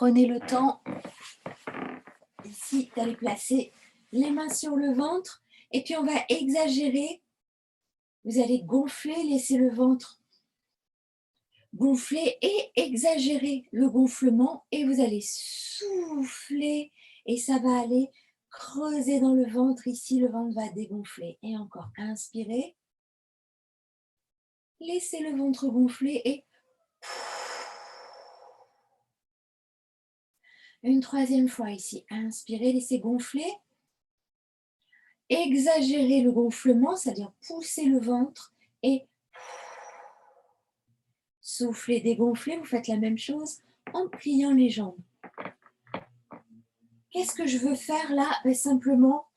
Prenez le temps ici d'aller placer les mains sur le ventre et puis on va exagérer. Vous allez gonfler, laisser le ventre gonfler et exagérer le gonflement et vous allez souffler et ça va aller creuser dans le ventre. Ici, le ventre va dégonfler. Et encore, inspirez. Laissez le ventre gonfler et une troisième fois ici. Inspirez, laissez gonfler. Exagérez le gonflement, c'est-à-dire pousser le ventre et soufflez, dégonflez. Vous faites la même chose en pliant les jambes. Qu'est-ce que je veux faire là? Simplement,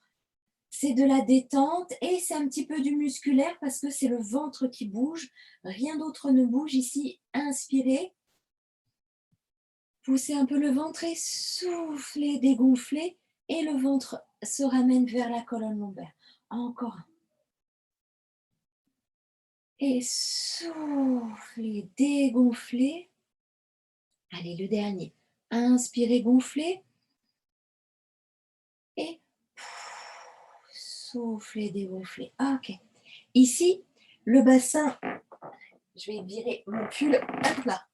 c'est de la détente et c'est un petit peu du musculaire parce que c'est le ventre qui bouge. Rien d'autre ne bouge ici. Inspirez. Poussez un peu le ventre et soufflez, dégonflez. Et le ventre se ramène vers la colonne lombaire. Encore un. Et soufflez, dégonflez. Allez, le dernier. Inspirez, gonflez. Et soufflez, dégonflez. Ok. Ici, le bassin, je vais virer mon pull. Hop là.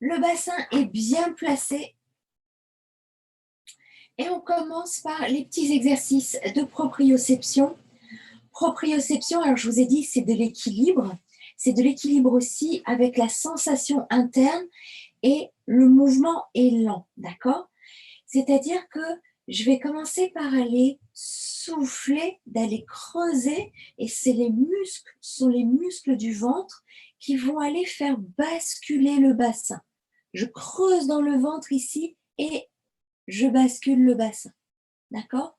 Le bassin est bien placé. Et on commence par les petits exercices de proprioception. Proprioception, alors je vous ai dit, c'est de l'équilibre. C'est de l'équilibre aussi avec la sensation interne et le mouvement est lent, d'accord? C'est-à-dire que je vais commencer par aller souffler, d'aller creuser et c'est les muscles, sont les muscles du ventre qui vont aller faire basculer le bassin. Je creuse dans le ventre ici et je bascule le bassin, d'accord?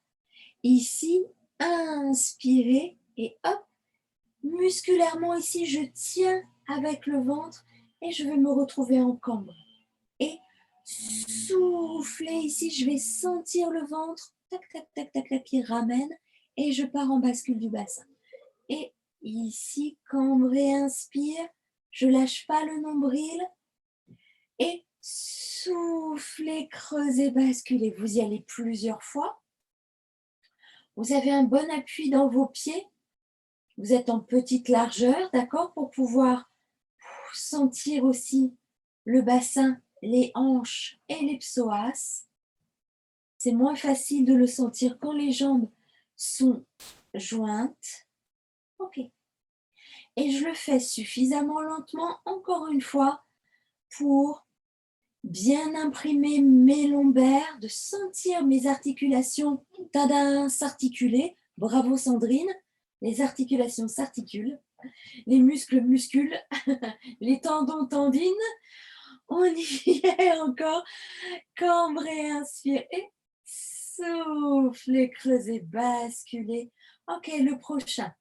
Ici, inspirez et hop, musculairement ici, je tiens avec le ventre et je vais me retrouver en cambre. Et soufflez ici, je vais sentir le ventre, tac, tac, tac, tac, tac, qui ramène et je pars en bascule du bassin. Et ici, cambrez, inspire, je lâche pas le nombril et soufflez, creusez, basculez. Vous y allez plusieurs fois. Vous avez un bon appui dans vos pieds. Vous êtes en petite largeur, d'accord, pour pouvoir sentir aussi le bassin, les hanches et les psoas. C'est moins facile de le sentir quand les jambes sont jointes. Ok. Et je le fais suffisamment lentement, encore une fois, pour bien imprimer mes lombaires, de sentir mes articulations, tada, s'articuler. Bravo Sandrine, les articulations s'articulent, les muscles musculent, les tendons tendinent. On y est encore. Cambrez, inspirez, soufflez, creusez, basculez. Ok, le prochain.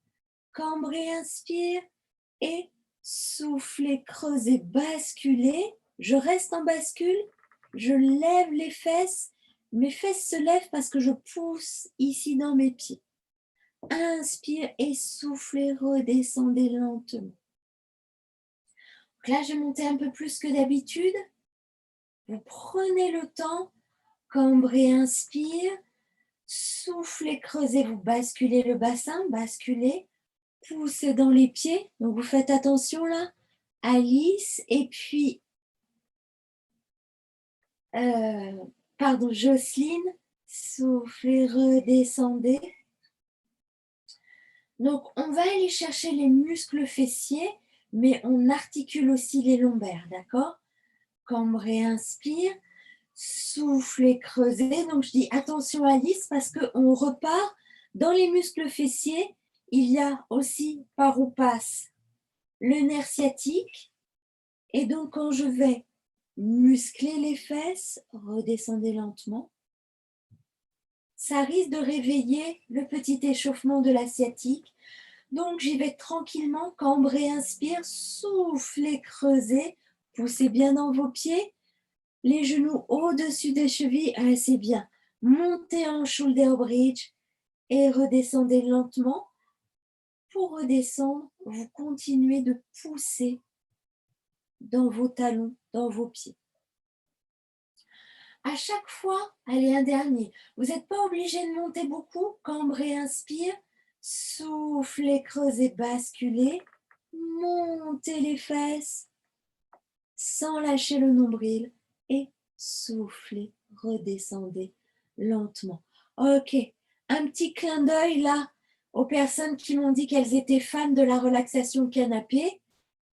Cambrez, inspire et soufflez, creusez, basculez. Je reste en bascule, je lève les fesses. Mes fesses se lèvent parce que je pousse ici dans mes pieds. Inspire et soufflez, redescendez lentement. Donc là, j'ai monté un peu plus que d'habitude. Vous prenez le temps, cambrez, inspire, soufflez, creusez, vous basculez le bassin, basculez, poussez dans les pieds. Donc vous faites attention là, Alice, et puis, Jocelyne, soufflez, redescendez. Donc on va aller chercher les muscles fessiers, mais on articule aussi les lombaires, d'accord? Cambrez, inspire. Soufflez, creusez. Donc, je dis attention Alice parce qu'on repart dans les muscles fessiers. Il y a aussi par où passe le nerf sciatique. Et donc, quand je vais muscler les fesses, redescendez lentement. Ça risque de réveiller le petit échauffement de la sciatique. Donc, j'y vais tranquillement. Cambrez, inspire, soufflez, creusez. Poussez bien dans vos pieds. Les genoux au-dessus des chevilles, c'est bien. Montez en shoulder bridge et redescendez lentement. Pour redescendre, vous continuez de pousser dans vos talons, dans vos pieds. À chaque fois, allez, un dernier. Vous n'êtes pas obligé de monter beaucoup. Cambrez, inspire. Soufflez, creusez, basculez. Montez les fesses sans lâcher le nombril. Et soufflez, redescendez lentement. Ok, un petit clin d'œil là aux personnes qui m'ont dit qu'elles étaient fans de la relaxation canapé.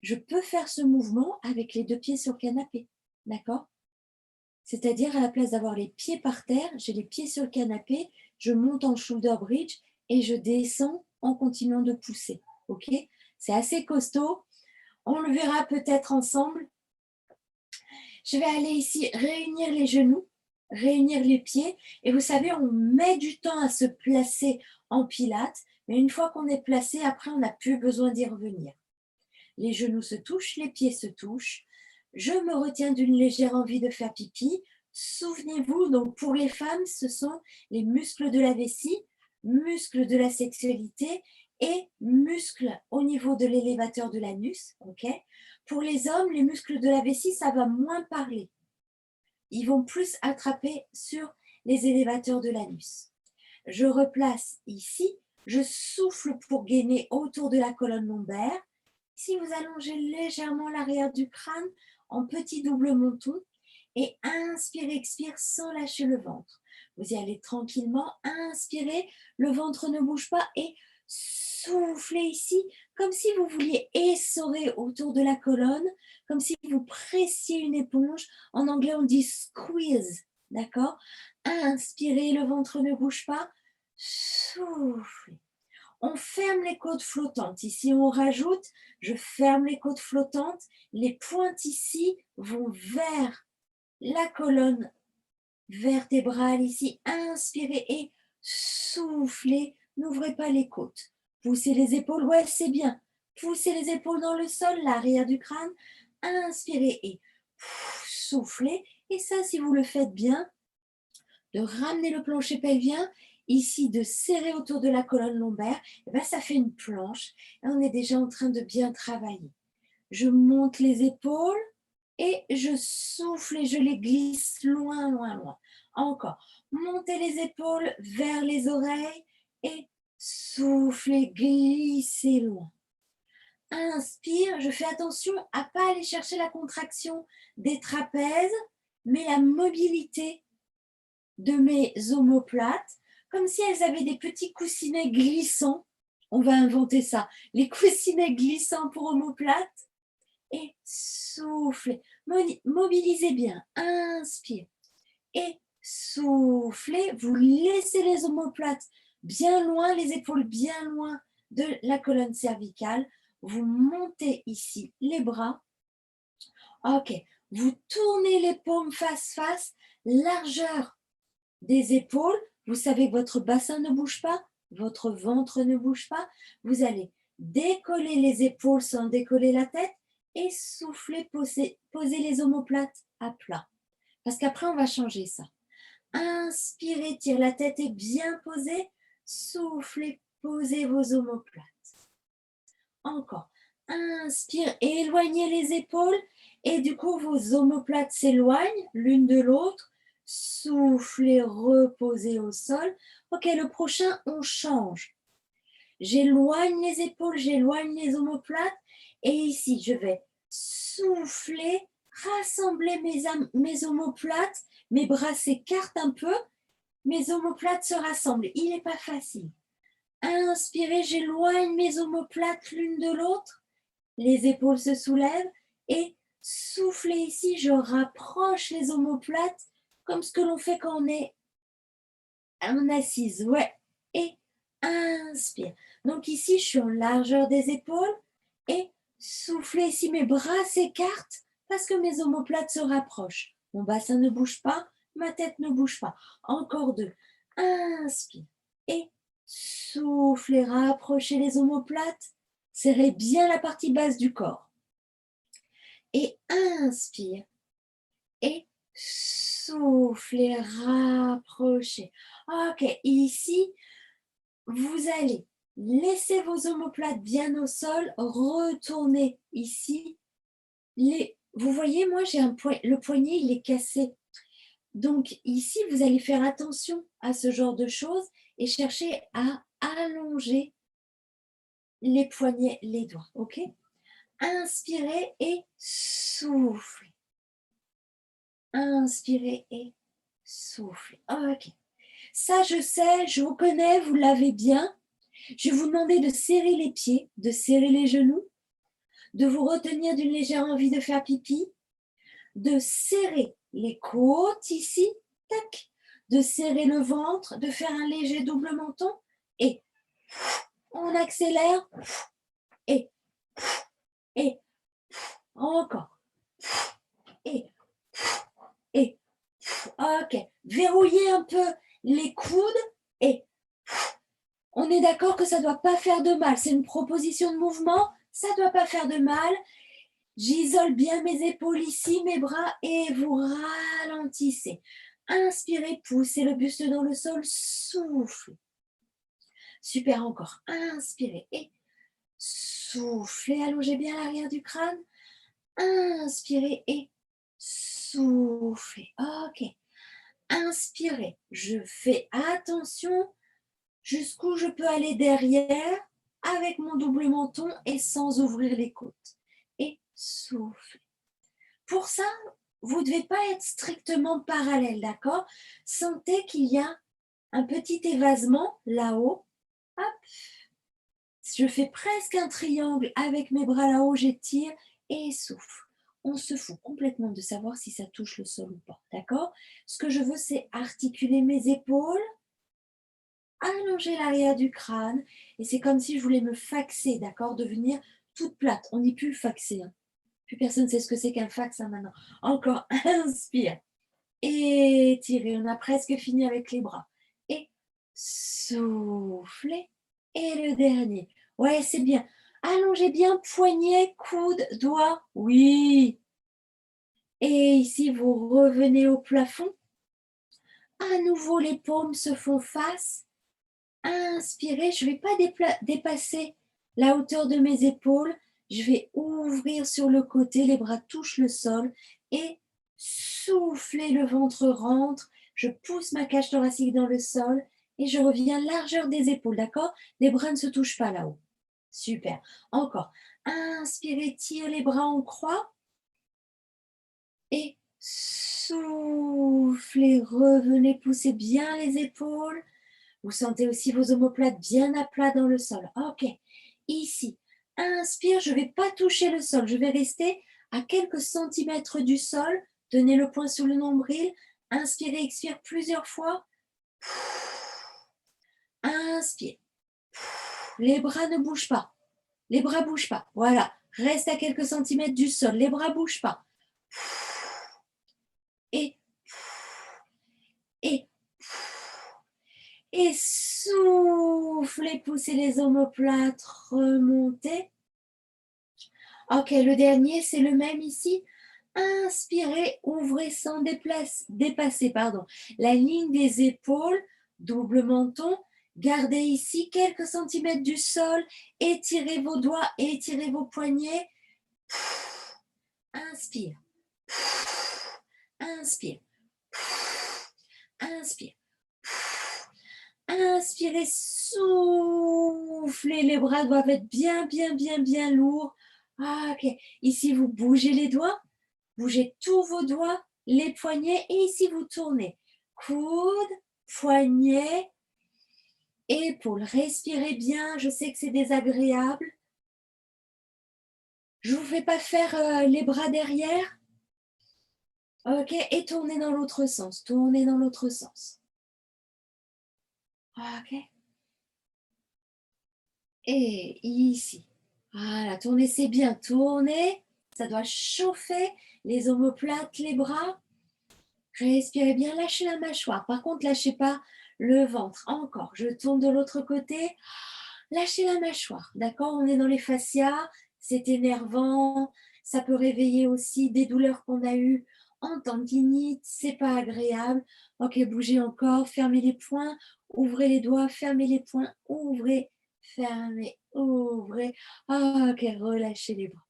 Je peux faire ce mouvement avec les 2 pieds sur le canapé. D'accord? C'est-à-dire, à la place d'avoir les pieds par terre, j'ai les pieds sur le canapé, je monte en shoulder bridge et je descends en continuant de pousser. Ok? C'est assez costaud. On le verra peut-être ensemble. Je vais aller ici réunir les genoux, réunir les pieds. Et vous savez, on met du temps à se placer en pilates, mais une fois qu'on est placé, après, on n'a plus besoin d'y revenir. Les genoux se touchent, les pieds se touchent. Je me retiens d'une légère envie de faire pipi. Souvenez-vous, donc pour les femmes, ce sont les muscles de la vessie, muscles de la sexualité et muscles au niveau de l'élévateur de l'anus. Okay. Pour les hommes, les muscles de la vessie, ça va moins parler. Ils vont plus attraper sur les élévateurs de l'anus. Je replace ici, je souffle pour gainer autour de la colonne lombaire. Si vous allongez légèrement l'arrière du crâne en petit double menton et inspire, expire sans lâcher le ventre. Vous y allez tranquillement, inspirez, le ventre ne bouge pas et soufflez ici comme si vous vouliez essorer autour de la colonne, comme si vous pressiez une éponge. En anglais, on dit squeeze, d'accord? Inspirez, le ventre ne bouge pas. Soufflez. On ferme les côtes flottantes. Ici, on rajoute, je ferme les côtes flottantes. Les pointes ici vont vers la colonne vertébrale. Ici, inspirez et soufflez. N'ouvrez pas les côtes. Poussez les épaules. Ouais, c'est bien. Poussez les épaules dans le sol, l'arrière du crâne. Inspirez et soufflez. Et ça, si vous le faites bien, de ramener le plancher pelvien, ici de serrer autour de la colonne lombaire, et bien ça fait une planche et on est déjà en train de bien travailler. Je monte les épaules et je souffle et je les glisse loin, loin, loin. Encore. Montez les épaules vers les oreilles et soufflez, glissez loin. Inspire, je fais attention à ne pas aller chercher la contraction des trapèzes, mais la mobilité de mes omoplates, comme si elles avaient des petits coussinets glissants. On va inventer ça. Les coussinets glissants pour omoplates. Et soufflez. Mobilisez bien. Inspire. Et soufflez. Vous laissez les omoplates bien loin, les épaules bien loin de la colonne cervicale. Vous montez ici les bras. Ok. Vous tournez les paumes face-face. Largeur des épaules, vous savez que votre bassin ne bouge pas, votre ventre ne bouge pas, vous allez décoller les épaules sans décoller la tête et souffler, poser les omoplates à plat. Parce qu'après, on va changer ça. Inspirez, tire la tête est bien posée, soufflez, posez vos omoplates. Encore. Inspire, éloignez les épaules et du coup, vos omoplates s'éloignent l'une de l'autre. Soufflez, reposez au sol. Ok, le prochain, on change. J'éloigne les épaules, j'éloigne les omoplates. Et ici, je vais souffler, rassembler mes omoplates. Mes bras s'écartent un peu. Mes omoplates se rassemblent. Il n'est pas facile. Inspirez, j'éloigne mes omoplates l'une de l'autre. Les épaules se soulèvent. Et soufflez ici, je rapproche les omoplates comme ce que l'on fait quand on est en assise. Ouais. Et inspire. Donc ici, je suis en largeur des épaules et soufflez ici, mes bras s'écartent parce que mes omoplates se rapprochent. Mon bassin ne bouge pas, ma tête ne bouge pas. Encore 2. Inspire et soufflez, rapprochez les omoplates. Serrez bien la partie basse du corps. Et inspire et soufflez, rapprochez. Ok, ici, vous allez laisser vos omoplates bien au sol, retourner ici. Vous voyez, moi, j'ai le poignet, il est cassé. Donc ici, vous allez faire attention à ce genre de choses et chercher à allonger les poignets, les doigts, ok? Inspirez et soufflez. Inspirez et soufflez. Ok. Ça, je sais, je vous connais, vous l'avez bien. Je vais vous demander de serrer les pieds, de serrer les genoux, de vous retenir d'une légère envie de faire pipi, de serrer les côtes ici, tac, de serrer le ventre, de faire un léger double menton et on accélère et encore et ok. Verrouillez un peu les coudes et on est d'accord que ça ne doit pas faire de mal. C'est une proposition de mouvement, ça ne doit pas faire de mal. J'isole bien mes épaules ici, mes bras et vous ralentissez. Inspirez, poussez le buste dans le sol, soufflez. Super encore. Inspirez et soufflez. Allongez bien l'arrière du crâne. Inspirez et soufflez. Ok. Inspirez. Je fais attention jusqu'où je peux aller derrière avec mon double menton et sans ouvrir les côtes. Et soufflez. Pour ça, vous ne devez pas être strictement parallèle, d'accord? Sentez qu'il y a un petit évasement là-haut. Hop. Je fais presque un triangle avec mes bras là-haut, j'étire et souffle. On se fout complètement de savoir si ça touche le sol ou pas, d'accord? Ce que je veux, c'est articuler mes épaules, allonger l'arrière du crâne et c'est comme si je voulais me faxer, d'accord? Devenir toute plate. On n'est plus le faxer. Hein. Plus personne ne sait ce que c'est qu'un fax hein, maintenant. Encore, inspire. Étirez, on a presque fini avec les bras. Et soufflez. Et le dernier. Ouais, c'est bien. Allongez bien poignet, coude, doigt. Oui. Et ici, vous revenez au plafond. À nouveau, les paumes se font face. Inspirez, je ne vais pas dépasser la hauteur de mes épaules. Je vais ouvrir sur le côté, les bras touchent le sol et souffler, le ventre rentre. Je pousse ma cage thoracique dans le sol et je reviens largeur des épaules, d'accord? Les bras ne se touchent pas là-haut. Super. Encore. Inspirez, tire les bras en croix et soufflez, revenez pousser bien les épaules. Vous sentez aussi vos omoplates bien à plat dans le sol. Ok. Ici, inspire, je ne vais pas toucher le sol. Je vais rester à quelques centimètres du sol. Tenez le poing sur le nombril. Inspirez, expire plusieurs fois. Inspire. Les bras ne bougent pas. Les bras ne bougent pas. Voilà. Reste à quelques centimètres du sol. Les bras ne bougent pas. Et et soufflez, poussez les omoplates, remontez. Ok, le dernier, c'est le même ici. Inspirez, ouvrez sans dépasser la ligne des épaules, double menton. Gardez ici quelques centimètres du sol. Étirez vos doigts, étirez vos poignets. Inspire. Inspire. Inspire. Inspirez, soufflez. Les bras doivent être bien, bien, bien, bien lourds. Ah, ok. Ici, vous bougez les doigts. Bougez tous vos doigts, les poignets. Et ici, vous tournez. Coude, poignet, épaule. Respirez bien. Je sais que c'est désagréable. Je ne vous fais pas faire les bras derrière. Ok. Et tournez dans l'autre sens. Tournez dans l'autre sens. Ok. Et ici. Voilà, tournez, c'est bien. Tournez. Ça doit chauffer les omoplates, les bras. Respirez bien, lâchez la mâchoire. Par contre, lâchez pas le ventre. Encore. Je tourne de l'autre côté. Lâchez la mâchoire. D'accord? On est dans les fascias. C'est énervant. Ça peut réveiller aussi des douleurs qu'on a eues en tendinite. C'est pas agréable. Ok, bougez encore. Fermez les poings. Ouvrez les doigts. Fermez les poings. Ouvrez. Fermez. Ouvrez. Ok, relâchez les bras.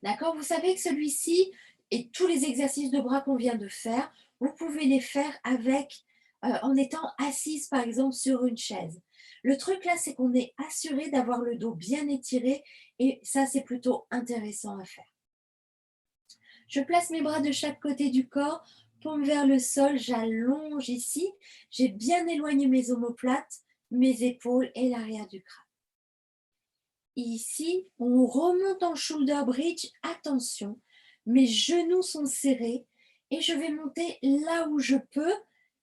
D'accord? Vous savez que celui-ci, Et tous les exercices de bras qu'on vient de faire, vous pouvez les faire en étant assise, par exemple, sur une chaise. Le truc là, c'est qu'on est assuré d'avoir le dos bien étiré et ça, c'est plutôt intéressant à faire. Je place mes bras de chaque côté du corps, paume vers le sol, j'allonge ici. J'ai bien éloigné mes omoplates, mes épaules et l'arrière du crâne. Ici, on remonte en shoulder bridge. Attention, mes genoux sont serrés et je vais monter là où je peux,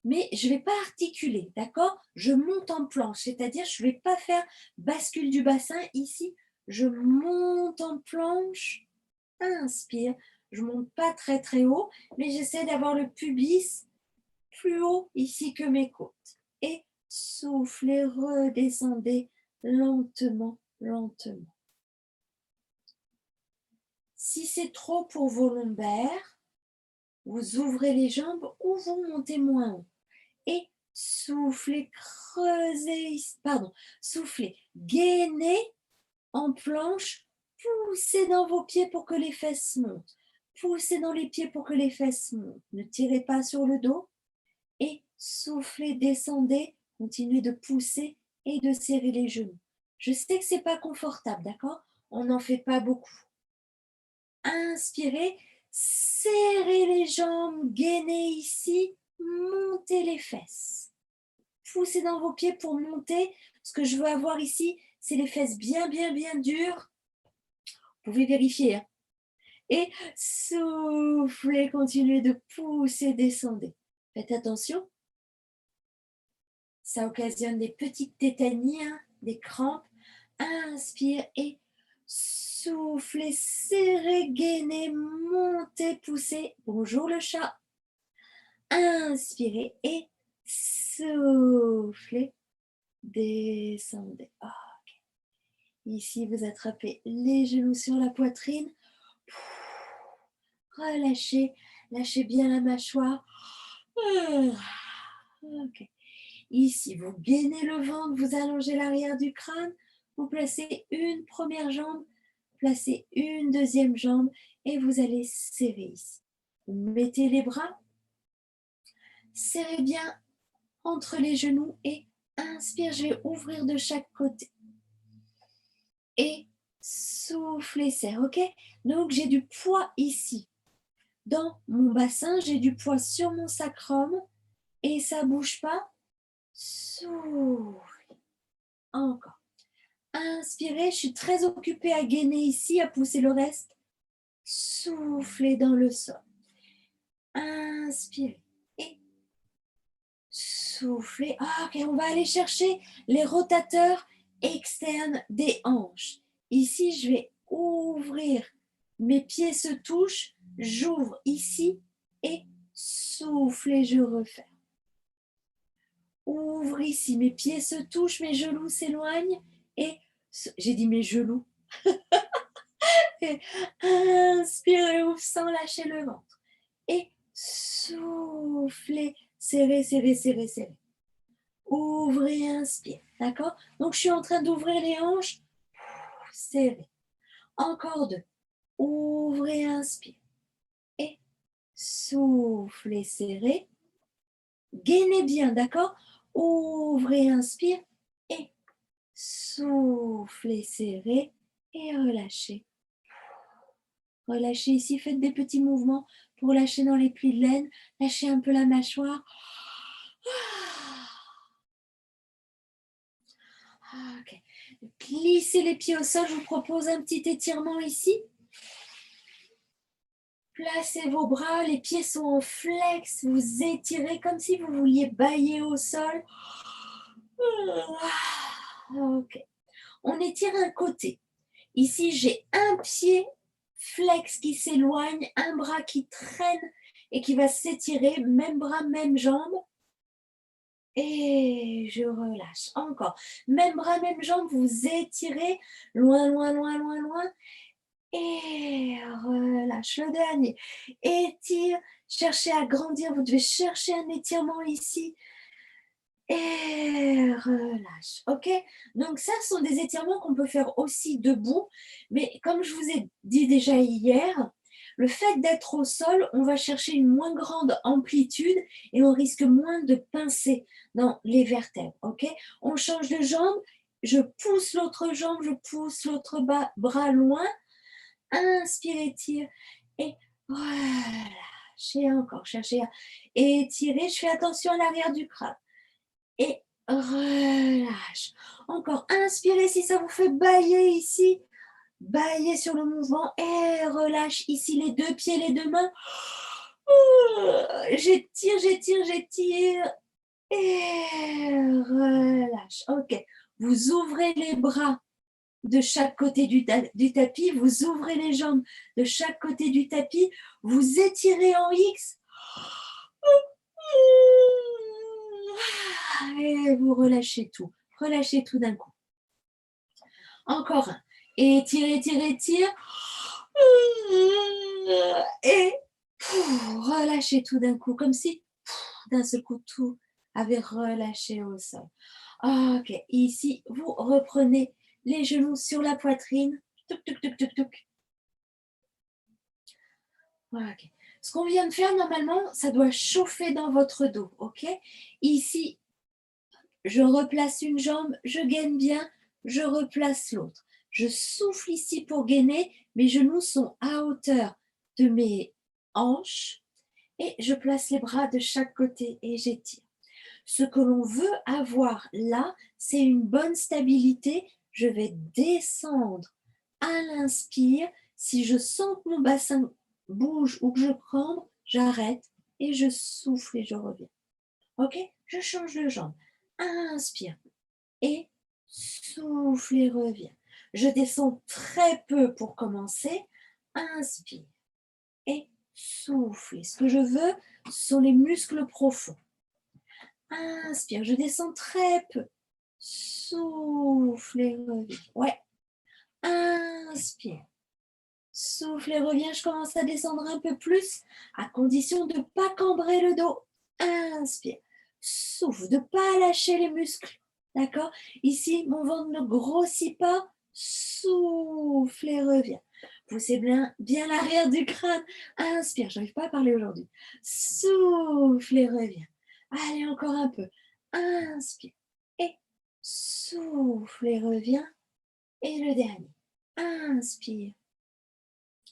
mais je ne vais pas articuler, d'accord? Je monte en planche, c'est-à-dire je ne vais pas faire bascule du bassin. Ici, je monte en planche, inspire, je ne monte pas très très haut, mais j'essaie d'avoir le pubis plus haut ici que mes côtes. Et soufflez, redescendez lentement, lentement. Si c'est trop pour vos lombaires, vous ouvrez les jambes ou vous montez moins haut. Et soufflez, creusez, soufflez, gainez en planche, poussez dans vos pieds pour que les fesses montent. Poussez dans les pieds pour que les fesses montent. Ne tirez pas sur le dos. Et soufflez, descendez, continuez de pousser et de serrer les genoux. Je sais que ce n'est pas confortable, d'accord? On n'en fait pas beaucoup. Inspirez, serrez les jambes, gainez ici, montez les fesses. Poussez dans vos pieds pour monter. Ce que je veux avoir ici, c'est les fesses bien, bien, bien dures. Vous pouvez vérifier. Hein. Et soufflez, continuez de pousser, descendez. Faites attention. Ça occasionne des petites tétanies, hein, des crampes. Inspire et soufflez, serrez, gainez, montez, poussez. Bonjour le chat. Inspirez et soufflez, descendez. Okay. Ici, vous attrapez les genoux sur la poitrine. Relâchez, lâchez bien la mâchoire. Ok. Ici, vous gainez le ventre, vous allongez l'arrière du crâne, vous placez une première jambe, placez une deuxième jambe et vous allez serrer ici. Vous mettez les bras, serrez bien entre les genoux et inspire, je vais ouvrir de chaque côté. Et soufflez, serre, ok? Donc, j'ai du poids ici. Dans mon bassin, j'ai du poids sur mon sacrum et ça ne bouge pas. Souffle. Encore. Inspirez, je suis très occupée à gainer ici, à pousser le reste. Soufflez dans le sol. Inspirez et soufflez. Ok, on va aller chercher les rotateurs externes des hanches. Ici, je vais ouvrir. Mes pieds se touchent. J'ouvre ici et soufflez, je referme. Ouvre ici, mes pieds se touchent, mes genoux s'éloignent et j'ai dit mes genoux. Et inspirez, ouvre sans lâcher le ventre. Et soufflez, serrez, serrez, serrez, serrez. Ouvrez, inspire. D'accord? Donc, je suis en train d'ouvrir les hanches. Serrez. Encore deux. Ouvrez, inspire. Et soufflez, serrez. Gainez bien, d'accord? Ouvrez, inspire. Et soufflez, serrez. Et relâchez. Relâchez ici, faites des petits mouvements pour lâcher dans les plis de laine. Lâchez un peu la mâchoire. Okay. Glissez les pieds au sol. Je vous propose un petit étirement ici. Placez vos bras, les pieds sont en flex. Vous étirez comme si vous vouliez bâiller au sol. Ok. On étire un côté. Ici, j'ai un pied flex qui s'éloigne, un bras qui traîne et qui va s'étirer, même bras, même jambe. Et je relâche. Encore. Même bras, même jambe, vous étirez loin, loin, loin, loin, loin. Et relâche. Le dernier. Étire. Cherchez à grandir. Vous devez chercher un étirement ici. Et relâche. Ok? Donc ça, ce sont des étirements qu'on peut faire aussi debout. Mais comme je vous ai dit déjà hier, Le fait d'être au sol, on va chercher une moins grande amplitude et on risque moins de pincer dans les vertèbres. Ok, on change de jambe, je pousse l'autre jambe, je pousse l'autre bras loin. Inspire, étire et relâche. Et encore, cherchez à étirer. Je fais attention à l'arrière du crâne. Et relâche. Encore, inspirez si ça vous fait bâiller ici. Bâiller sur le mouvement et relâche ici les deux pieds, les deux mains. J'étire, j'étire, j'étire et relâche. Ok, vous ouvrez les bras de chaque côté du tapis, vous ouvrez les jambes de chaque côté du tapis, vous étirez en X et vous relâchez tout d'un coup. Encore un. Étire, étire, étire. Et relâchez tout d'un coup, comme si d'un seul coup tout avait relâché au sol. Ok, ici, vous reprenez les genoux sur la poitrine. Touc, touc, touc, touc, touc. Ok. Ce qu'on vient de faire, normalement, ça doit chauffer dans votre dos. Ok. Ici, je replace une jambe, je gaine bien, je replace l'autre. Je souffle ici pour gainer, mes genoux sont à hauteur de mes hanches et je place les bras de chaque côté et j'étire. Ce que l'on veut avoir là, c'est une bonne stabilité. Je vais descendre à l'inspire. Si je sens que mon bassin bouge ou que je cambre, j'arrête et je souffle et je reviens. Ok, je change de jambe. Inspire et souffle et reviens. Je descends très peu pour commencer. Inspire et souffle. Ce que je veux, ce sont les muscles profonds. Inspire, je descends très peu. Souffle et reviens. Ouais. Inspire. Souffle et reviens. Je commence à descendre un peu plus, à condition de ne pas cambrer le dos. Inspire. Souffle, de ne pas lâcher les muscles. D'accord? Ici, mon ventre ne grossit pas. Souffle et reviens. Poussez bien l'arrière du crâne. Inspire. Je n'arrive pas à parler aujourd'hui. Souffle et reviens. Allez, encore un peu. Inspire. Et souffle et reviens. Et le dernier. Inspire.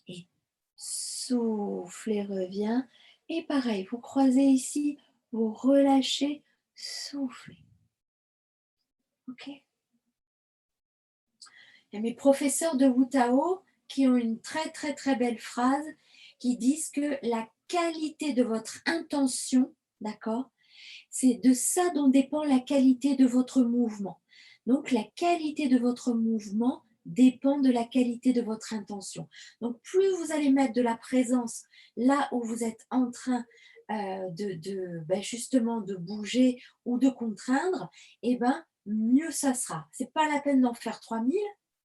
Et souffle et reviens. Et pareil, vous croisez ici, vous relâchez, soufflez. Ok? Il y a mes professeurs de Wu Tao qui ont une très très très belle phrase qui disent que la qualité de votre intention, d'accord, c'est de ça dont dépend la qualité de votre mouvement. Donc la qualité de votre mouvement dépend de la qualité de votre intention. Donc plus vous allez mettre de la présence là où vous êtes en train justement de bouger ou de contraindre, et mieux ça sera. C'est pas la peine d'en faire 3000.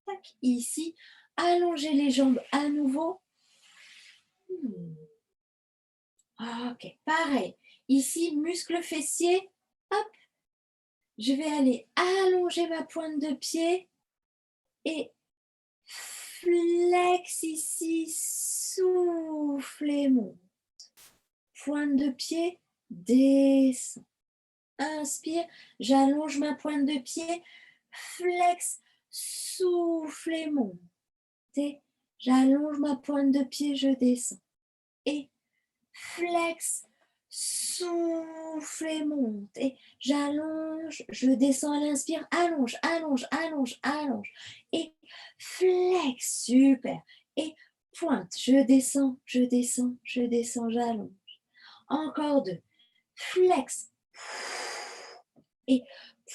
Tac, ici, allongez les jambes à nouveau. Ok, pareil. Ici, muscle fessier, hop, je vais aller allonger ma pointe de pied et flex ici, souffle et monte. Pointe de pied, descend. Inspire, j'allonge ma pointe de pied, flex, souffle et monte. Et j'allonge ma pointe de pied, je descends. Et flex, souffle et monte. Et j'allonge, je descends à l'inspire, allonge, allonge, allonge, allonge. Et flex, super. Et pointe, je descends, je descends, je descends, j'allonge. Encore deux. Flex. Et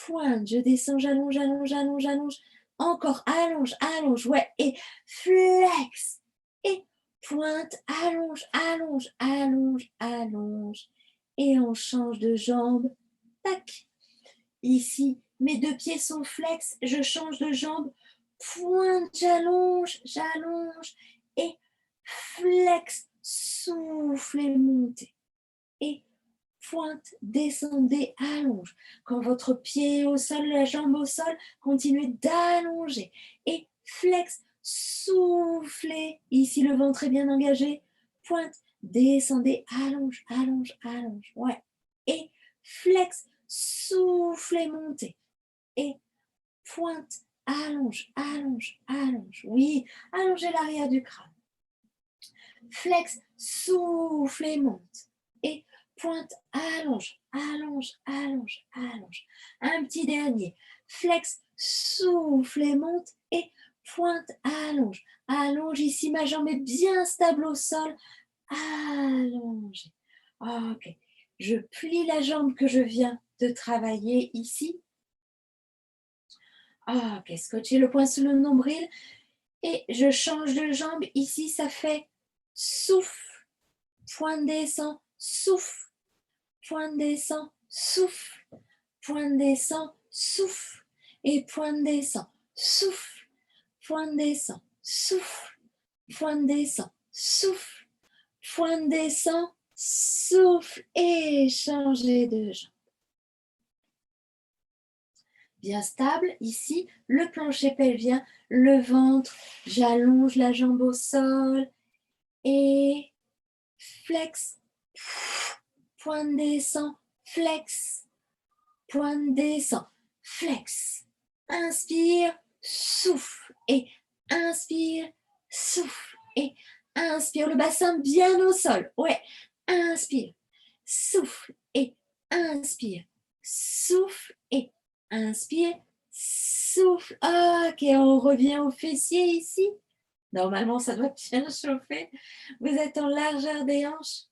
pointe, je descends, j'allonge, j'allonge, j'allonge, j'allonge. Encore, allonge, allonge, ouais. Et flex. Et pointe, allonge, allonge, allonge, allonge. Et on change de jambe. Tac. Ici, mes deux pieds sont flex. Je change de jambe. Pointe, j'allonge, j'allonge. Et flex, souffle et montez. Et pointe, descendez, allonge. Quand votre pied est au sol, la jambe au sol, continuez d'allonger. Et flex, soufflez. Ici, le ventre est bien engagé. pointe, descendez, allonge, allonge, allonge. Ouais. Et flex, soufflez, montez. Et pointe, allonge, allonge, allonge. Oui, allongez l'arrière du crâne. Flex, souffle et monte. Et pointe, allonge, allonge, allonge, allonge. Un petit dernier. Flex, souffle et monte. Et pointe, allonge, allonge. Ici, ma jambe est bien stable au sol. Allonge. Ok. Je plie la jambe que je viens de travailler ici. Ok, scotchez le poing sous le nombril. Et je change de jambe. Ici, ça fait souffle, point descend, souffle, point descend, souffle, point descend, souffle, et point descend, souffle, point descend, souffle, point descend, souffle, point descend, souffle, et changez de jambe. Bien stable, ici, le plancher pelvien, le ventre, j'allonge la jambe au sol, et flex, point descend, flex, point descend, flex. Inspire, souffle et inspire, souffle et inspire. Le bassin bien au sol. Ouais, inspire, souffle et inspire, souffle et inspire, souffle. Ok, on revient au fessier ici. Normalement, ça doit bien chauffer. Vous êtes en largeur des hanches.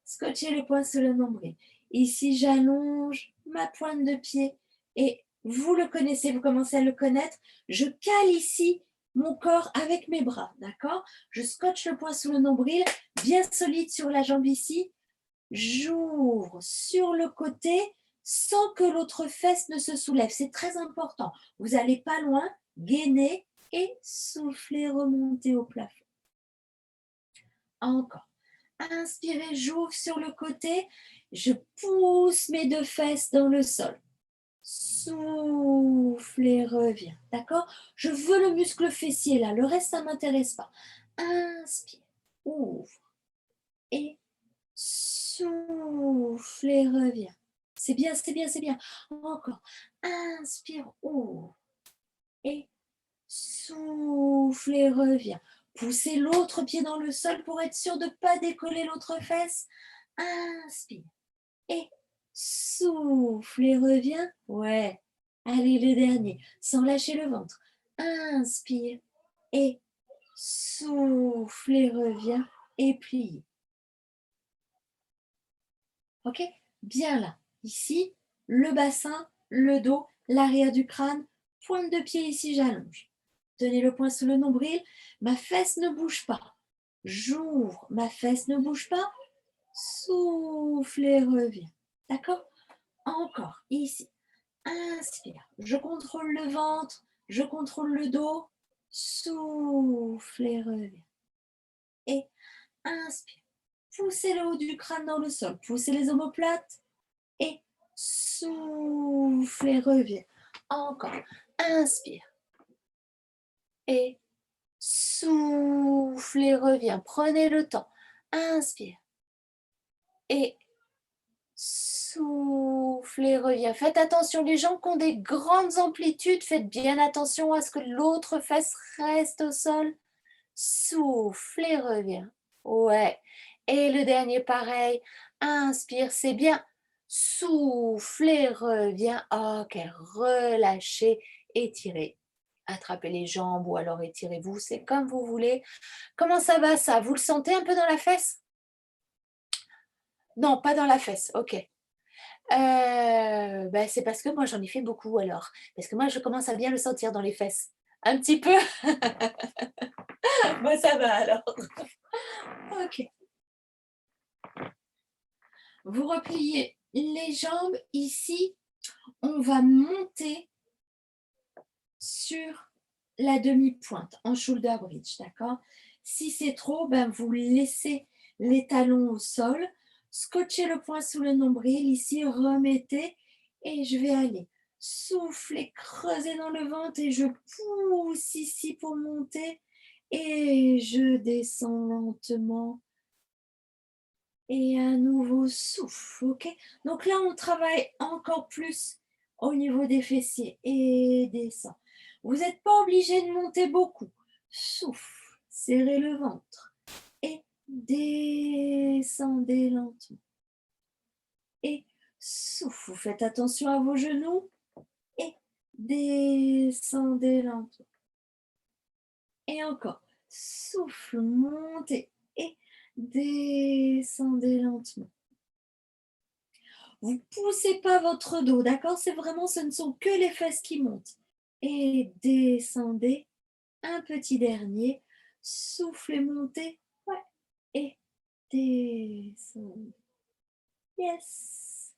Scotchez le poing sous le nombril. Ici, j'allonge ma pointe de pied et vous le connaissez, vous commencez à le connaître. Je cale ici mon corps avec mes bras, d'accord? Je scotche le poing sous le nombril, bien solide sur la jambe ici. J'ouvre sur le côté sans que l'autre fesse ne se soulève. C'est très important. Vous n'allez pas loin, gainez et soufflez, remontez au plafond. Encore. Inspirez, j'ouvre sur le côté, je pousse mes deux fesses dans le sol. Souffle et reviens. D'accord? Je veux le muscle fessier là, le reste, ça ne m'intéresse pas. Inspire, ouvre et souffle et reviens. C'est bien, c'est bien, c'est bien. Encore. Inspire, ouvre et souffle et reviens. Poussez l'autre pied dans le sol pour être sûr de ne pas décoller l'autre fesse. Inspire et souffle et reviens. Ouais. Allez, le dernier, sans lâcher le ventre. Inspire et souffle et reviens et plie. Ok? Bien là. Ici, le bassin, le dos, l'arrière du crâne, pointe de pied ici, j'allonge. Tenez le poing sous le nombril, ma fesse ne bouge pas. J'ouvre, ma fesse ne bouge pas. Souffle et reviens. D'accord? Encore, ici. Inspire, je contrôle le ventre, je contrôle le dos. Souffle et reviens. Et inspire. Poussez le haut du crâne dans le sol. Poussez les omoplates. Et souffle et reviens. Encore. Inspire. Et souffle et reviens. Prenez le temps. Inspire. Et souffle et reviens. Faites attention, les gens qui ont des grandes amplitudes, faites bien attention à ce que l'autre fesse reste au sol. Souffle et reviens. Ouais. Et le dernier, pareil. Inspire, c'est bien. Souffle et reviens. Ok, relâchez, étirez. Attrapez les jambes ou alors étirez-vous, c'est comme vous voulez. Comment ça va ça? Vous le sentez un peu dans la fesse? Non, pas dans la fesse, ok. C'est parce que moi j'en ai fait beaucoup alors. Parce que moi je commence à bien le sentir dans les fesses. Un petit peu. Moi ça va alors. Ok. Vous repliez les jambes ici. On va monter sur la demi-pointe en shoulder bridge, d'accord? Si c'est trop, vous laissez les talons au sol, scotchez le poing sous le nombril, ici remettez et je vais aller souffler, creuser dans le ventre et je pousse ici pour monter et je descends lentement Et un nouveau souffle, ok? Donc là, on travaille encore plus au niveau des fessiers et descend. Vous n'êtes pas obligé de monter beaucoup. Souffle, serrez le ventre et descendez lentement. Et souffle, vous faites attention à vos genoux et descendez lentement. Et encore, souffle, montez et descendez lentement. Vous ne poussez pas votre dos, d'accord? C'est vraiment, ce ne sont que les fesses qui montent. Et descendez. Un petit dernier. Soufflez, montez. Ouais. Et descendez. Yes.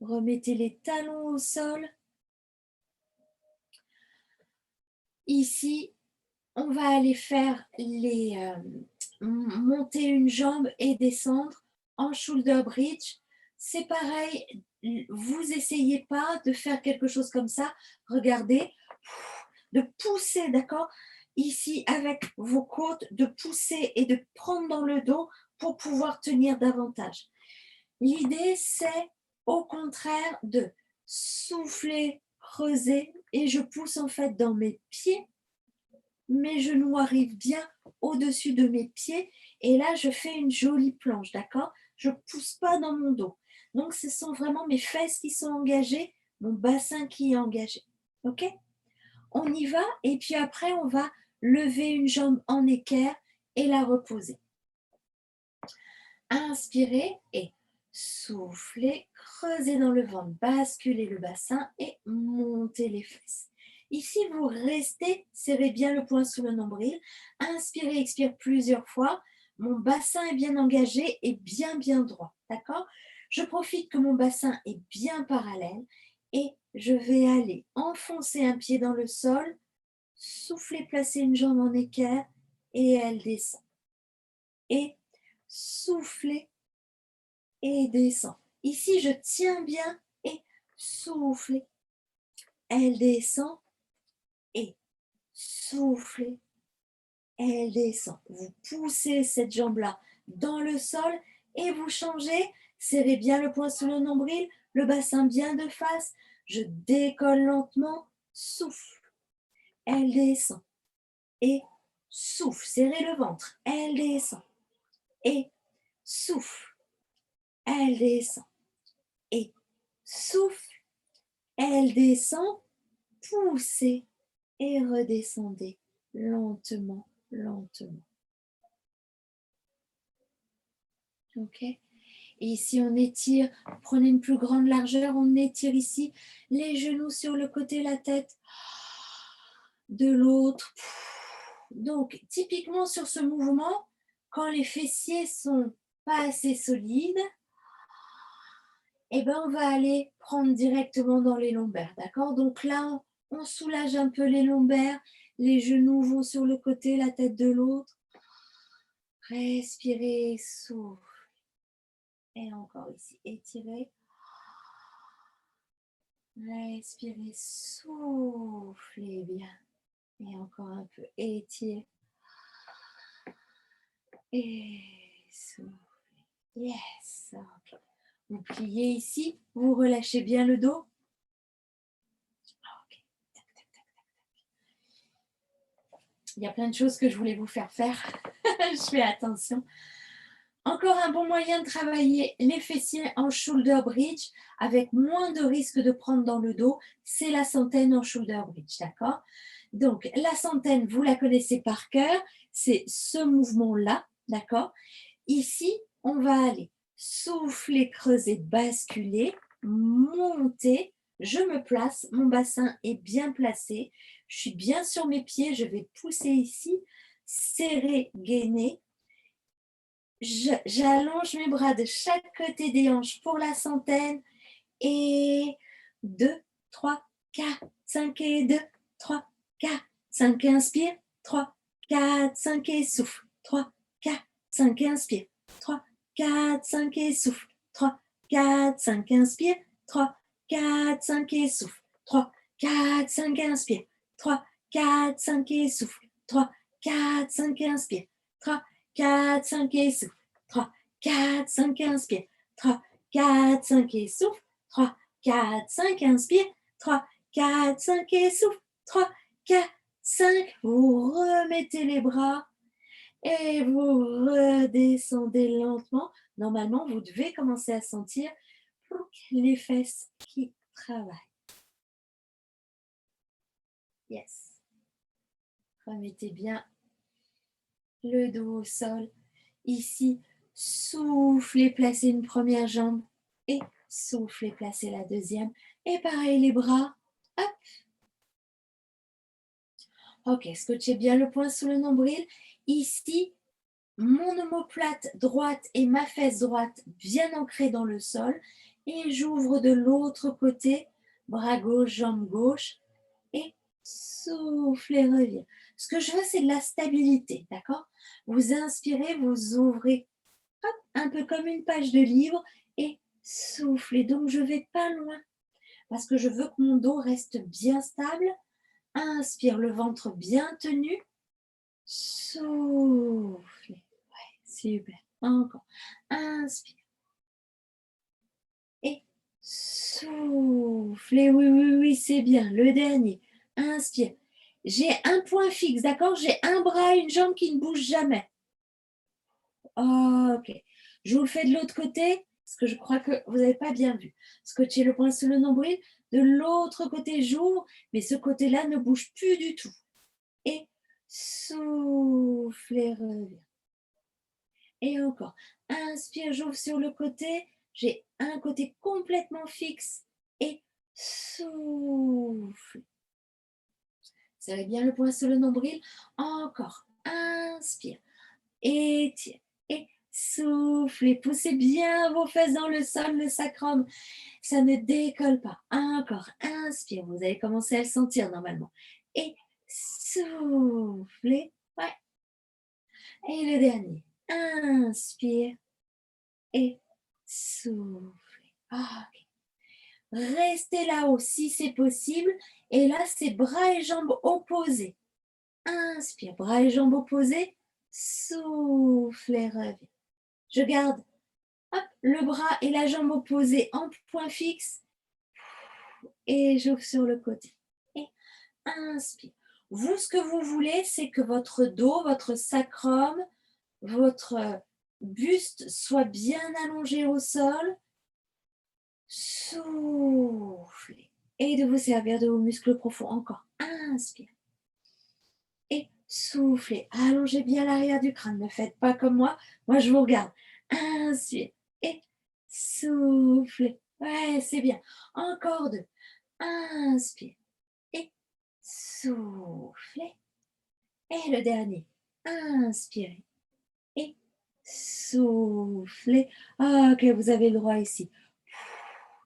Remettez les talons au sol. Ici, on va aller faire monter une jambe et descendre en shoulder bridge. C'est pareil, vous essayez pas de faire quelque chose comme ça. Regardez, de pousser, d'accord? Ici, avec vos côtes, de pousser et de prendre dans le dos pour pouvoir tenir davantage. L'idée, c'est au contraire de souffler, creuser, et je pousse en fait dans mes pieds. Mes genoux arrivent bien au-dessus de mes pieds et là, je fais une jolie planche, d'accord? Je ne pousse pas dans mon dos. Donc, ce sont vraiment mes fesses qui sont engagées, mon bassin qui est engagé. OK? On y va et puis après, on va lever une jambe en équerre et la reposer. Inspirez et soufflez, creusez dans le ventre, basculez le bassin et montez les fesses. Ici, vous restez, serrez bien le poing sous le nombril. Inspirez, expirez plusieurs fois. Mon bassin est bien engagé et bien droit. D'accord? Je profite que mon bassin est bien parallèle et je vais aller enfoncer un pied dans le sol, souffler, placer une jambe en équerre et elle descend. Et souffler et descend. Ici, je tiens bien et souffler. Elle descend et soufflez, elle descend. Vous poussez cette jambe-là dans le sol et vous changez. Serrez bien le poing sous le nombril, le bassin bien de face. Je décolle lentement, souffle. Elle descend et souffle. Serrez le ventre. Elle descend et souffle. Elle descend et souffle. Elle descend. Poussez et redescendez lentement, lentement. Ok? Et ici, on étire, prenez une plus grande largeur, on étire ici les genoux sur le côté, la tête de l'autre. Donc, typiquement sur ce mouvement, quand les fessiers sont pas assez solides, eh ben, on va aller prendre directement dans les lombaires, d'accord? Donc là, on soulage un peu les lombaires, les genoux vont sur le côté, la tête de l'autre. Respirez, souffle. Et encore ici, étirez. Respirez, soufflez bien. Et encore un peu, étirez. Et soufflez. Yes. Okay. Vous pliez ici, vous relâchez bien le dos. Okay. Tac, tac, tac, tac. Il y a plein de choses que je voulais vous faire faire. Je fais attention. Encore un bon moyen de travailler les fessiers en shoulder bridge avec moins de risque de prendre dans le dos, c'est la centaine en shoulder bridge, d'accord? Donc, la centaine, vous la connaissez par cœur, c'est ce mouvement-là, d'accord? Ici, on va aller souffler, creuser, basculer, monter, je me place, mon bassin est bien placé, je suis bien sur mes pieds, je vais pousser ici, serrer, gainer, j'allonge mes bras de chaque côté des hanches pour la centaine. Et 2, 3, 4, 5 et 2, 3, 4, 5 et inspire. 3, 4, 5 et souffle. 3, 4, 5 et inspire. 3, 4, 5 et souffle. 3, 4, 5 et inspire. 3, 4, 5 et souffle. 3, 4, 5 et inspire. 3, 4, 5 et souffle. 3, 4, 5 et inspire. 3, 4, 5 et souffle. 3, 4, 5, inspire. 3, 4, 5 et souffle. 3, 4, 5, inspire. 3, 4, 5 et souffle. 3, 4, 5. Vous remettez les bras et vous redescendez lentement. Normalement, vous devez commencer à sentir les fesses qui travaillent. Yes. Remettez bien le dos au sol. Ici, soufflez, placez une première jambe et soufflez, placez la deuxième. Et pareil, les bras. Hop. Ok, scotchez bien le poing sous le nombril. Ici, mon omoplate droite et ma fesse droite bien ancrées dans le sol. Et j'ouvre de l'autre côté, bras gauche, jambe gauche. Et soufflez, reviens. Ce que je veux, c'est de la stabilité, d'accord? Vous inspirez, vous ouvrez hop, un peu comme une page de livre et soufflez. Donc, je ne vais pas loin parce que je veux que mon dos reste bien stable. Inspire, le ventre bien tenu. Soufflez. Ouais, super. Encore. Inspire. Et soufflez. Oui, oui, oui, c'est bien. Le dernier. Inspire. J'ai un point fixe, d'accord? J'ai un bras, une jambe qui ne bouge jamais. Ok. Je vous le fais de l'autre côté, parce que je crois que vous n'avez pas bien vu. Scotchez le poing sous le nombril. De l'autre côté, j'ouvre, mais ce côté-là ne bouge plus du tout. Et soufflez, reviens. Et encore. Inspire, j'ouvre sur le côté. J'ai un côté complètement fixe. Et souffle. Serrez bien le poing sous le nombril. Encore. Inspire. Étire. Et soufflez. Poussez bien vos fesses dans le sol, le sacrum. Ça ne décolle pas. Encore. Inspire. Vous allez commencer à le sentir normalement. Et soufflez. Ouais. Et le dernier. Inspire. Et soufflez. Ok. Restez là-haut si c'est possible. Et là, c'est bras et jambes opposés. Inspire, bras et jambes opposés. Soufflez, reviens. Je garde hop, le bras et la jambe opposée en point fixe. Et j'ouvre sur le côté. Et inspire. Vous, ce que vous voulez, c'est que votre dos, votre sacrum, votre buste soit bien allongé au sol. Soufflez. Et de vous servir de vos muscles profonds. Encore. Inspire. Et soufflez. Allongez bien l'arrière du crâne. Ne faites pas comme moi. Moi, je vous regarde. Inspire. Et soufflez. Ouais, c'est bien. Encore deux. Inspire. Et soufflez. Et le dernier. Inspirez. Et soufflez. Ok, vous avez le droit ici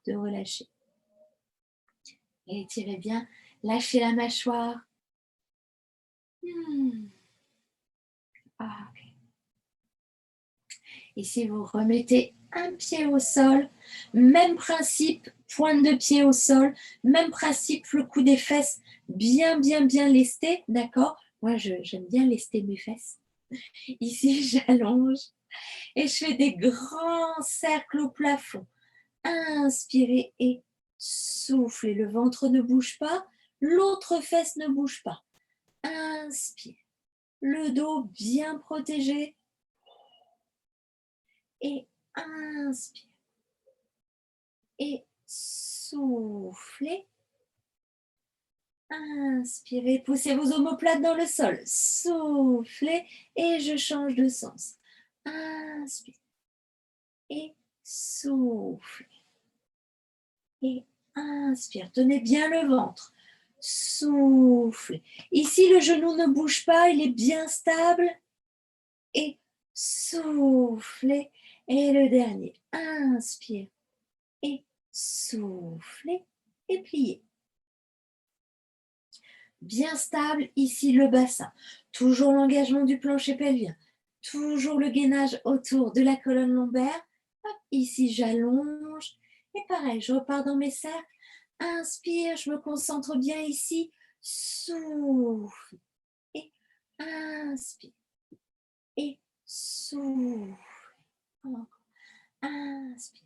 de relâcher. Et étirez bien. Lâchez la mâchoire. Ok. Ici, vous remettez un pied au sol. Même principe, pointe de pied au sol. Même principe, le cou des fesses bien, bien, bien lesté. D'accord? Moi, j'aime bien lester mes fesses. Ici, j'allonge et je fais des grands cercles au plafond. Inspirez et soufflez. Le ventre ne bouge pas. L'autre fesse ne bouge pas. Inspire. Le dos bien protégé. Et inspire. Et soufflez. Inspirez, poussez vos omoplates dans le sol. Soufflez et je change de sens. Inspire. Et soufflez. Et inspire. Tenez bien le ventre. Soufflez. Ici, le genou ne bouge pas, il est bien stable. Et soufflez. Et le dernier. Inspire. Et soufflez. Et pliez. Bien stable, ici le bassin. Toujours l'engagement du plancher pelvien. Toujours le gainage autour de la colonne lombaire. Hop, ici, j'allonge. Et pareil, je repars dans mes cercles. Inspire, je me concentre bien ici. Souffle. Et inspire. Et souffle. Encore. Inspire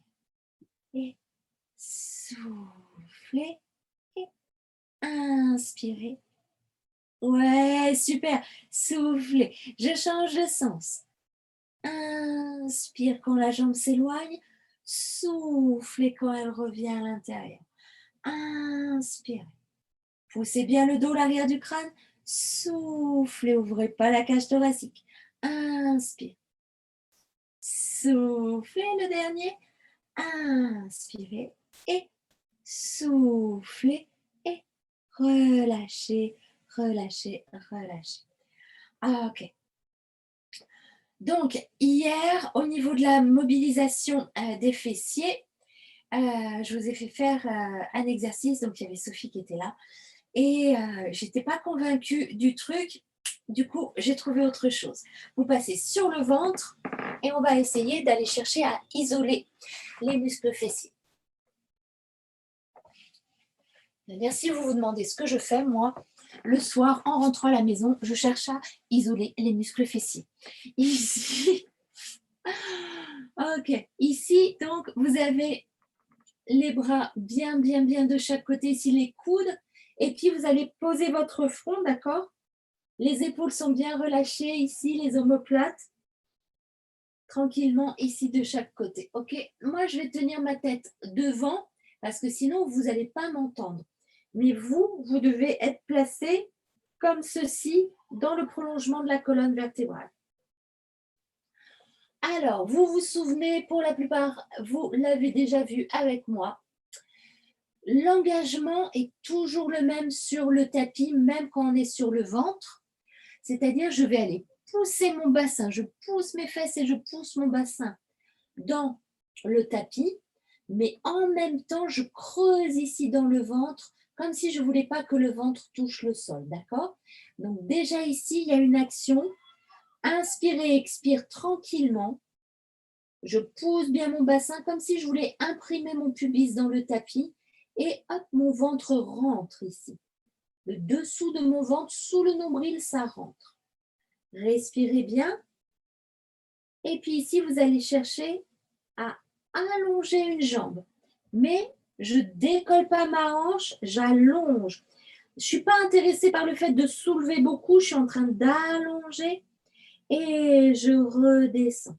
et soufflez et inspirez. Ouais, super. Soufflez. Je change de sens. Inspire quand la jambe s'éloigne. Soufflez quand elle revient à l'intérieur. Inspirez. Poussez bien le dos, l'arrière du crâne. Soufflez, ouvrez pas la cage thoracique. Inspire. Soufflez le dernier. Inspirez et soufflez et relâchez, relâchez, relâchez. Ok. Donc, hier, au niveau de la mobilisation des fessiers, je vous ai fait faire un exercice. Donc, il y avait Sophie qui était là. Et je n'étais pas convaincue du truc. Du coup, j'ai trouvé autre chose. Vous passez sur le ventre et on va essayer d'aller chercher à isoler les muscles fessiers. C'est-à-dire, si vous vous demandez ce que je fais, moi, le soir, en rentrant à la maison, je cherche à isoler les muscles fessiers. Ici, ok. Ici, donc, vous avez les bras bien de chaque côté, ici les coudes. Et puis, vous allez poser votre front, d'accord? Les épaules sont bien relâchées ici, les omoplates. Tranquillement, ici, de chaque côté. Ok? Moi, je vais tenir ma tête devant parce que sinon, vous n'allez pas m'entendre. Mais vous devez être placé comme ceci dans le prolongement de la colonne vertébrale. Alors, vous vous souvenez, pour la plupart, vous l'avez déjà vu avec moi. L'engagement est toujours le même sur le tapis, même quand on est sur le ventre. C'est-à-dire, je vais aller pousser mon bassin, je pousse mes fesses et je pousse mon bassin dans le tapis, mais en même temps, je creuse ici dans le ventre, comme si je ne voulais pas que le ventre touche le sol, d'accord? Donc déjà ici, il y a une action. Inspire et expire tranquillement. Je pousse bien mon bassin, comme si je voulais imprimer mon pubis dans le tapis, et hop, mon ventre rentre ici. Le dessous de mon ventre, sous le nombril, ça rentre. Respirez bien. Et puis ici, vous allez chercher à allonger une jambe. Mais je ne décolle pas ma hanche, j'allonge. Je ne suis pas intéressée par le fait de soulever beaucoup, je suis en train d'allonger et je redescends.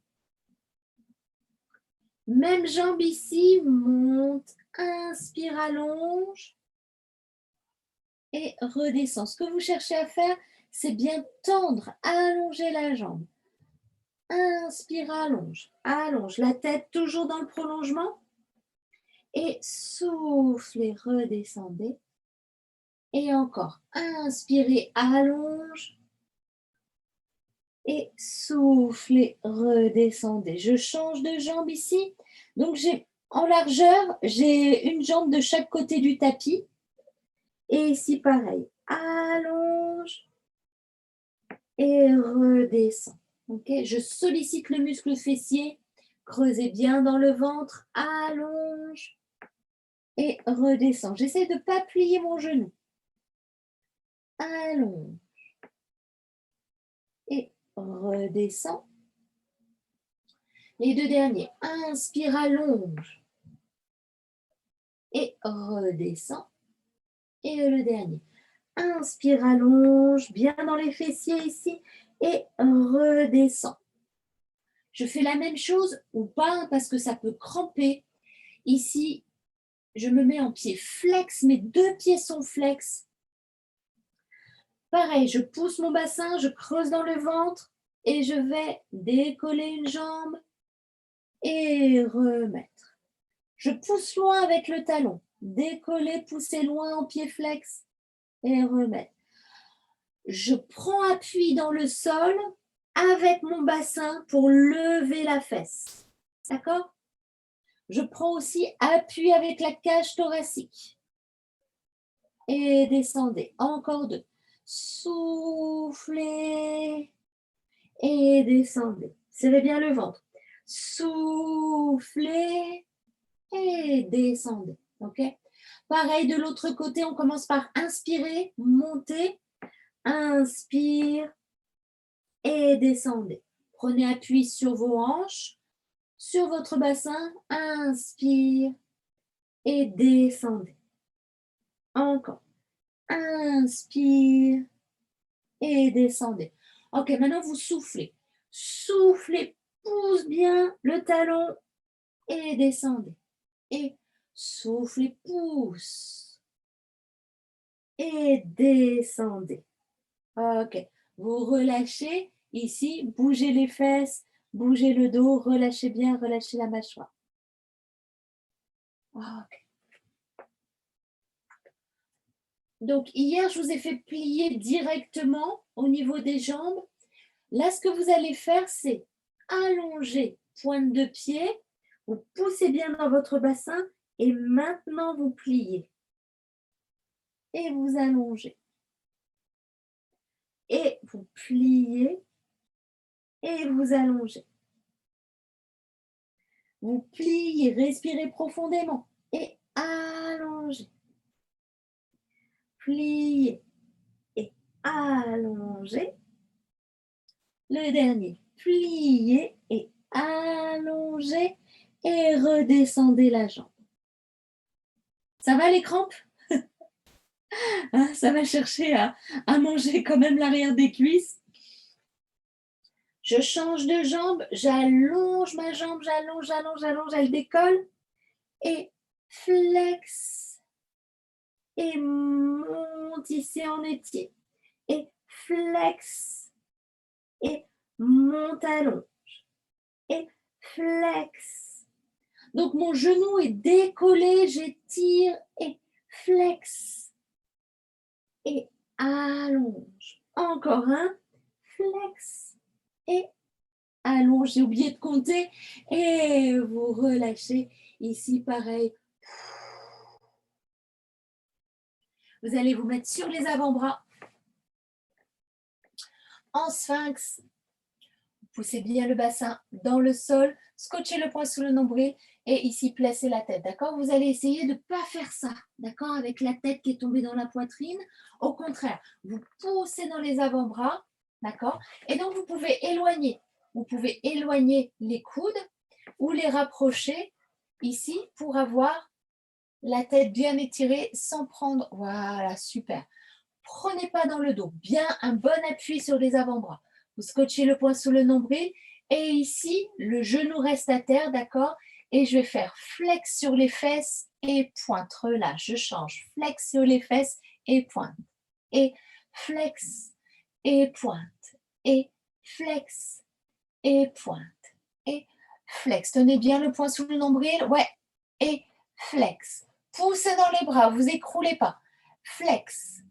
Même jambe ici, monte, inspire, allonge et redescend. Ce que vous cherchez à faire, c'est bien tendre, allonger la jambe. Inspire, allonge, allonge. La tête toujours dans le prolongement. Et soufflez, redescendez. Et encore, inspirez, allonge. Et soufflez, redescendez. Je change de jambe ici. Donc, en largeur, j'ai une jambe de chaque côté du tapis. Et ici, pareil. Allonge et redescend. Okay, je sollicite le muscle fessier. Creusez bien dans le ventre. Allonge et redescend. J'essaie de ne pas plier mon genou. Allonge et redescend. Les deux derniers. Inspire, allonge et redescend. Et le dernier. Inspire, allonge, bien dans les fessiers ici et redescend. Je fais la même chose ou pas parce que ça peut cramper. Ici, je me mets en pied flex, mes deux pieds sont flex. Pareil, je pousse mon bassin, je creuse dans le ventre et je vais décoller une jambe et remettre. Je pousse loin avec le talon, décoller, pousser loin en pied flex et remettre. Je prends appui dans le sol avec mon bassin pour lever la fesse. D'accord? Je prends aussi appui avec la cage thoracique. Et descendez. Encore deux. Soufflez et descendez. Serrez bien le ventre. Soufflez et descendez. OK? Pareil de l'autre côté, on commence par inspirer, monter. Inspire et descendez. Prenez appui sur vos hanches. sur votre bassin, inspire et descendez. Encore, inspire et descendez. Ok, maintenant vous soufflez. Soufflez, pousse bien le talon et descendez. Et soufflez, pousse et descendez. Ok, vous relâchez ici, bougez les fesses, bougez le dos, relâchez bien, relâchez la mâchoire. Ok. Donc hier, je vous ai fait plier directement au niveau des jambes. Là, ce que vous allez faire, c'est allonger pointe de pied, vous poussez bien dans votre bassin et maintenant vous pliez. Et vous allongez. Et vous pliez et vous allongez. Vous pliez, respirez profondément et allongez. Pliez et allongez. Le dernier, pliez et allongez et redescendez la jambe. Ça va les crampes? Hein, ça va chercher à manger quand même l'arrière des cuisses. Je change de jambe, j'allonge ma jambe, j'allonge, elle décolle et flex et monte ici en étire et flex et monte allonge et flex. Donc mon genou est décollé, j'étire et flex et allonge. Encore un, flex et allonge. J'ai oublié de compter et vous relâchez. Ici, pareil. Vous allez vous mettre sur les avant-bras en sphinx. Poussez bien le bassin dans le sol, scotchez le poing sous le nombril et ici placez la tête, d'accord? Vous allez essayer de ne pas faire ça, d'accord? Avec la tête qui est tombée dans la poitrine. Au contraire, vous poussez dans les avant-bras, d'accord? Et donc vous pouvez éloigner les coudes ou les rapprocher ici pour avoir la tête bien étirée sans prendre. Voilà, super. Prenez pas dans le dos, bien un bon appui sur les avant-bras. Vous scotchez le poing sous le nombril et ici, le genou reste à terre, d'accord? Et je vais faire flex sur les fesses et pointe. Relâche, je change. Flex sur les fesses et pointe. Et flex et pointe. Et flex et pointe. Et flex. Tenez bien le poing sous le nombril. Ouais. Et flex. Poussez dans les bras, vous écroulez pas. Flex.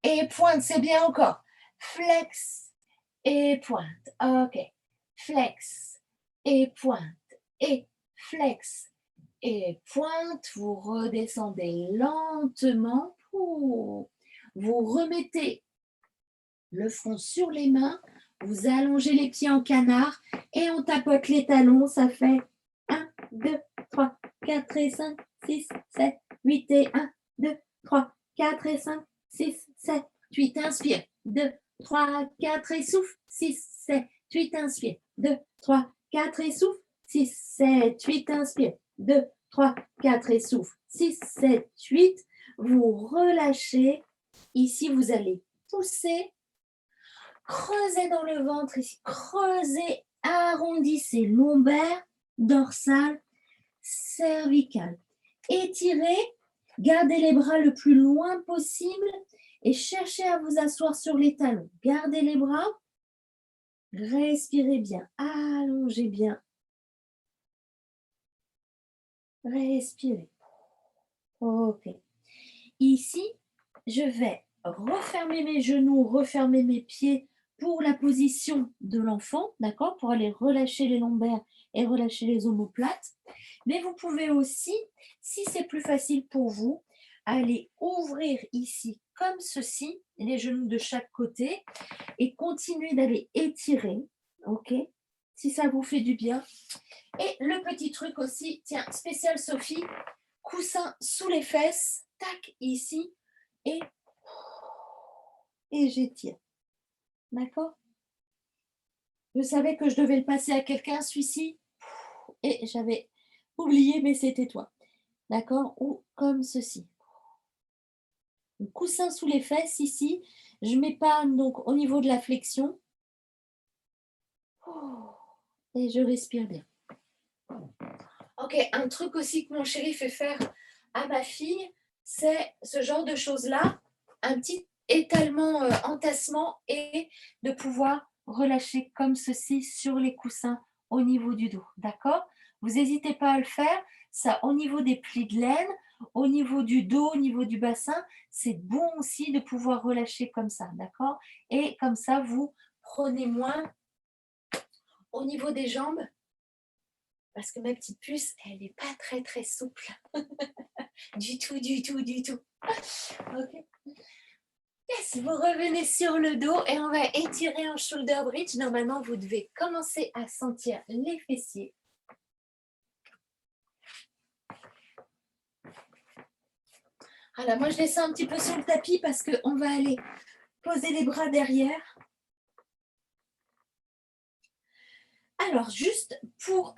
Et pointe, c'est bien encore. Flex et pointe. Ok. Flex et pointe. Et flex et pointe. Vous redescendez lentement. Vous remettez le front sur les mains. Vous allongez les pieds en canard et on tapote les talons. Ça fait 1, 2, 3, 4 et 5, 6, 7, 8 et 1, 2, 3, 4 et 5, 6, 7, 8. Inspire. 2, 3, 4 et souffle. 6, 7, 8. Inspire. 2, 3, 4 et souffle. 6, 7, 8. Inspire. 2, 3, 4 et souffle. 6, 7, 8. Vous relâchez. Ici, vous allez pousser. Creusez dans le ventre ici. Creusez, arrondissez lombaire, dorsale, cervicale. Étirez, gardez les bras le plus loin possible et cherchez à vous asseoir sur les talons. Gardez les bras, respirez bien, allongez bien. Respirez. Ok. Ici, je vais refermer mes genoux, refermer mes pieds pour la position de l'enfant, d'accord? Pour aller relâcher les lombaires et relâcher les omoplates. Mais vous pouvez aussi, si c'est plus facile pour vous, aller ouvrir ici comme ceci, les genoux de chaque côté et continuer d'aller étirer, ok? Si ça vous fait du bien. Et le petit truc aussi, tiens, spécial Sophie, coussin sous les fesses, tac, ici, et j'étire. D'accord? Je savais que je devais le passer à quelqu'un, celui-ci. et j'avais oublié, mais c'était toi. D'accord? Ou comme ceci. Le coussin sous les fesses ici, je m'épargne donc au niveau de la flexion. Et je respire bien. Ok, un truc aussi que mon chéri fait faire à ma fille, c'est ce genre de choses-là, un petit étalement, entassement et de pouvoir relâcher comme ceci sur les coussins au niveau du dos, d'accord? Vous n'hésitez pas à le faire, ça au niveau des plis de laine, au niveau du dos, au niveau du bassin, c'est bon aussi de pouvoir relâcher comme ça, d'accord? Et comme ça, vous prenez moins au niveau des jambes, parce que ma petite puce, elle n'est pas très très souple. Du tout, du tout, du tout. Ok. Yes, vous revenez sur le dos et on va étirer en shoulder bridge. Normalement, vous devez commencer à sentir les fessiers. Voilà, moi je descends un petit peu sur le tapis parce qu'on va aller poser les bras derrière. Alors, juste pour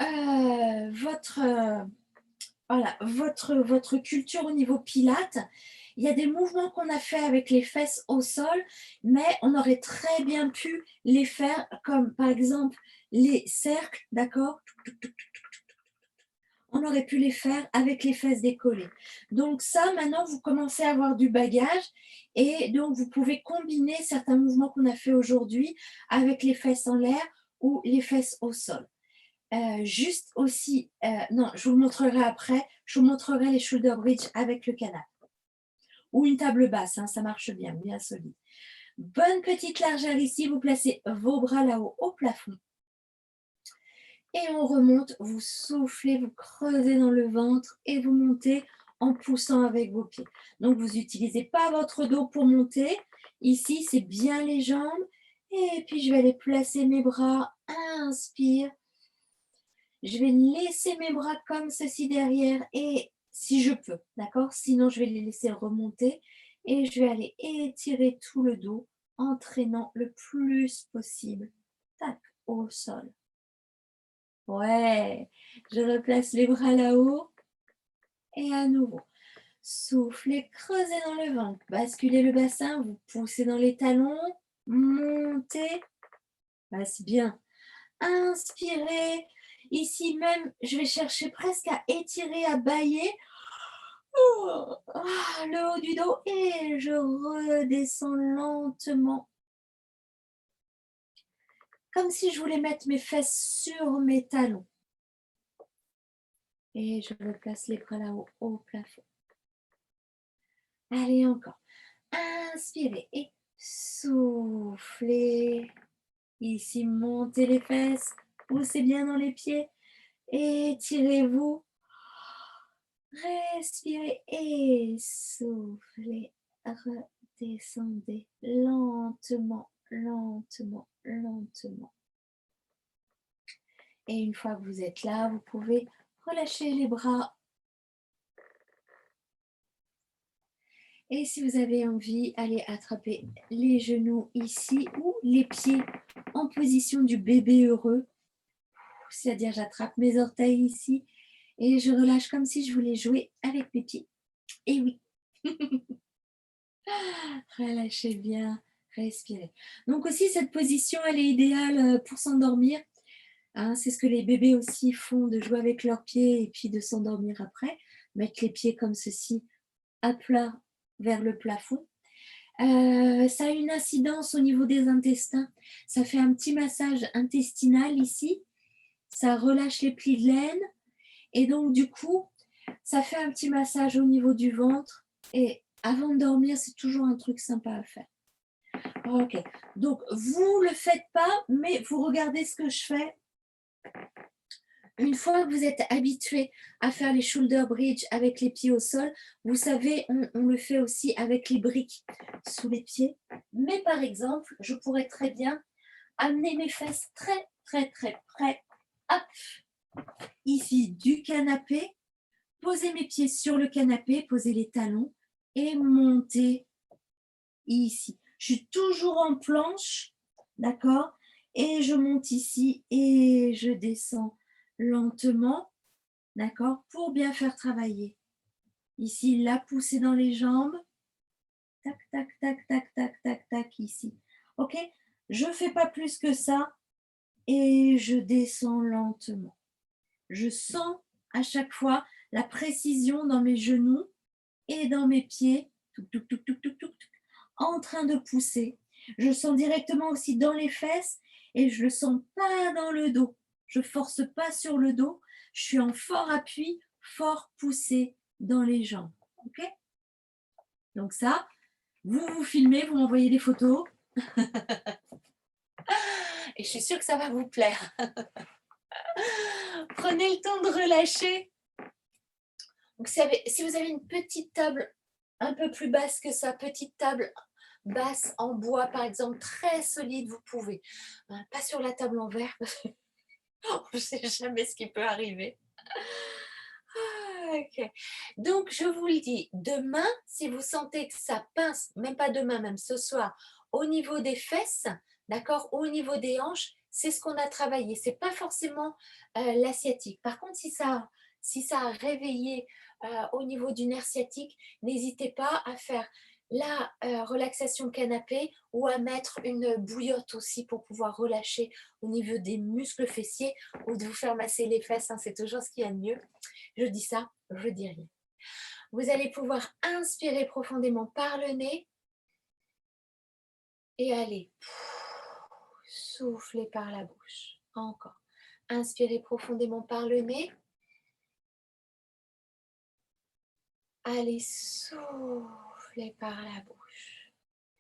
votre culture au niveau pilates, il y a des mouvements qu'on a fait avec les fesses au sol, mais on aurait très bien pu les faire comme par exemple les cercles, d'accord? On aurait pu les faire avec les fesses décollées. Donc ça, maintenant, vous commencez à avoir du bagage et donc vous pouvez combiner certains mouvements qu'on a fait aujourd'hui avec les fesses en l'air ou les fesses au sol. Juste aussi, non, je vous le montrerai après, je vous montrerai les shoulder bridge avec le canapé. Ou une table basse, hein, ça marche bien, bien solide. Bonne petite largeur ici, vous placez vos bras là-haut au plafond. Et on remonte, vous soufflez, vous creusez dans le ventre et vous montez en poussant avec vos pieds. Donc, vous n'utilisez pas votre dos pour monter. Ici, c'est bien les jambes. Et puis, je vais aller placer mes bras. Inspire. Je vais laisser mes bras comme ceci derrière et si je peux, d'accord? Sinon, je vais les laisser remonter et je vais aller étirer tout le dos en traînant le plus possible. Tac, au sol. Ouais, je replace les bras là-haut et à nouveau. Soufflez, creusez dans le ventre, basculez le bassin, vous poussez dans les talons, montez, passe bien. Inspirez. Ici même, je vais chercher presque à étirer, à bâiller. Le haut du dos et je redescends lentement. Comme si je voulais mettre mes fesses sur mes talons. Et je replace les bras là-haut au plafond. Allez, encore. Inspirez et soufflez. Ici, montez les fesses. Poussez bien dans les pieds. Étirez-vous. Respirez et soufflez. Redescendez lentement, lentement, lentement. Et une fois que vous êtes là, vous pouvez relâcher les bras. Et si vous avez envie, allez attraper les genoux ici ou les pieds en position du bébé heureux. C'est-à-dire, j'attrape mes orteils ici et je relâche comme si je voulais jouer avec mes pieds. Et oui. Relâchez bien, respirez. Donc aussi, cette position, elle est idéale pour s'endormir. Hein, c'est ce que les bébés aussi font, de jouer avec leurs pieds et puis de s'endormir après. Mettre les pieds comme ceci, à plat vers le plafond. Ça a une incidence au niveau des intestins. Ça fait un petit massage intestinal ici. Ça relâche les plis de laine. Et donc, du coup, ça fait un petit massage au niveau du ventre. Et avant de dormir, c'est toujours un truc sympa à faire. Ok, donc vous ne le faites pas, mais vous regardez ce que je fais. Une fois que vous êtes habitué à faire les shoulder bridge avec les pieds au sol, vous savez, on le fait aussi avec les briques sous les pieds. Mais par exemple, je pourrais très bien amener mes fesses très, très, très près, hop, ici du canapé, poser mes pieds sur le canapé, poser les talons et monter ici. Je suis toujours en planche, d'accord? Et je monte ici et je descends lentement, d'accord, pour bien faire travailler. Ici, la poussée dans les jambes. Tac, tac, tac, tac, tac, tac, tac, ici. OK? Je ne fais pas plus que ça et je descends lentement. Je sens à chaque fois la précision dans mes genoux et dans mes pieds, touc, touc, touc, touc, touc, touc, touc, en train de pousser. Je sens directement aussi dans les fesses et je ne le sens pas dans le dos. Je ne force pas sur le dos. Je suis en fort appui, fort poussé dans les jambes. OK? Donc ça, vous vous filmez, vous m'envoyez des photos. Et je suis sûre que ça va vous plaire. Prenez le temps de relâcher. Donc, si vous avez une petite table un peu plus basse que ça, petite table basse en bois par exemple, très solide, vous pouvez. Pas sur la table en verre, parce que on ne sait jamais ce qui peut arriver. Ok. Donc, je vous le dis, demain, si vous sentez que ça pince, même pas demain, même ce soir, au niveau des fesses, d'accord, au niveau des hanches, c'est ce qu'on a travaillé. C'est pas forcément l'asiatique. Par contre, si ça a réveillé au niveau du nerf sciatique, n'hésitez pas à faire la relaxation canapé ou à mettre une bouillotte aussi pour pouvoir relâcher au niveau des muscles fessiers ou de vous faire masser les fesses, hein, c'est toujours ce qu'il y a de mieux. Je dis ça, je dis rien. Vous allez pouvoir inspirer profondément par le nez et allez, souffler par la bouche. Encore. Inspirez profondément par le nez. Allez, souffler par la bouche.